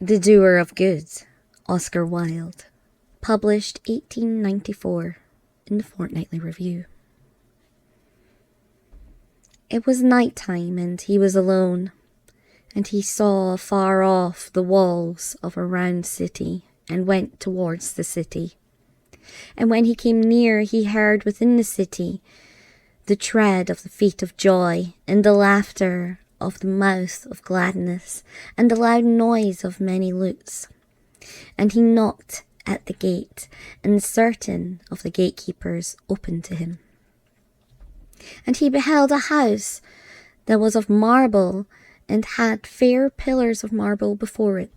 The Doer of Good, Oscar Wilde. Published 1894 in the Fortnightly Review. It was night time, and he was alone, and he saw far off the walls of a round city, and went towards the city. And when he came near, he heard within the city the tread of the feet of joy, and the laughter of the mouth of gladness, and the loud noise of many lutes. And he knocked at the gate, and certain of the gatekeepers opened to him. And he beheld a house that was of marble, and had fair pillars of marble before it.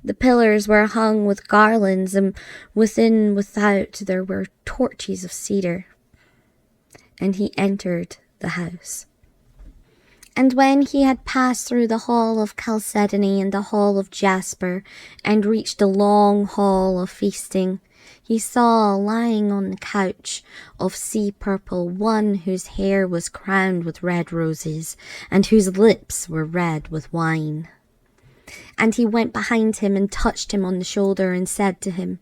The pillars were hung with garlands, and within without there were torches of cedar. And he entered the house. And when he had passed through the hall of chalcedony and the hall of jasper, and reached the long hall of feasting, he saw lying on the couch of sea purple one whose hair was crowned with red roses, and whose lips were red with wine. And he went behind him and touched him on the shoulder and said to him,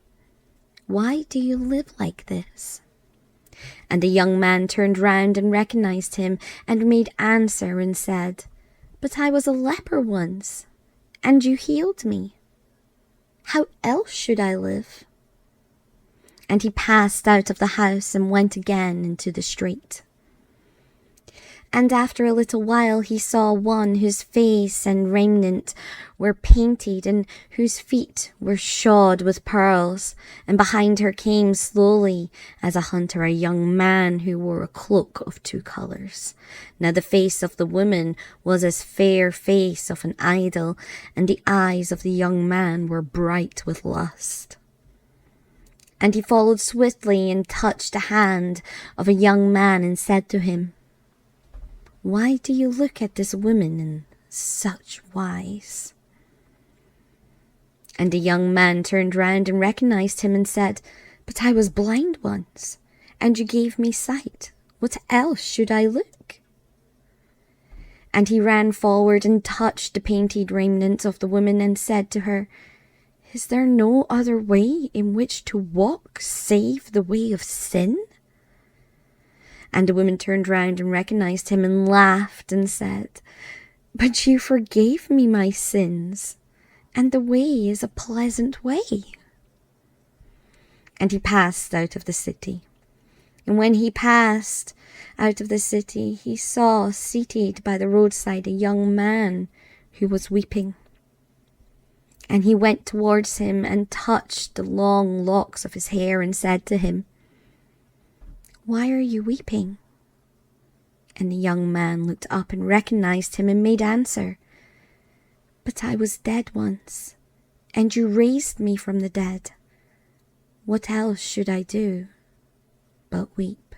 "Why do you live like this?" And the young man turned round and recognized him, and made answer and said, "But I was a leper once, and you healed me. How else should I live?" And he passed out of the house and went again into the street. And after a little while he saw one whose face and raiment were painted, and whose feet were shod with pearls. And behind her came slowly as a hunter a young man who wore a cloak of two colours. Now the face of the woman was as fair face of an idol, and the eyes of the young man were bright with lust. And he followed swiftly and touched the hand of a young man and said to him, "Why do you look at this woman in such wise?" And the young man turned round and recognized him and said, "But I was blind once, and you gave me sight. What else should I look?" And he ran forward and touched the painted raiment of the woman and said to her, "Is there no other way in which to walk save the way of sin?" And the woman turned round and recognized him and laughed and said, "But you forgave me my sins, and the way is a pleasant way." And he passed out of the city. And when he passed out of the city, he saw seated by the roadside a young man who was weeping. And he went towards him and touched the long locks of his hair and said to him, "Why are you weeping?" And the young man looked up and recognized him and made answer, "But I was dead once, and you raised me from the dead. What else should I do but weep?"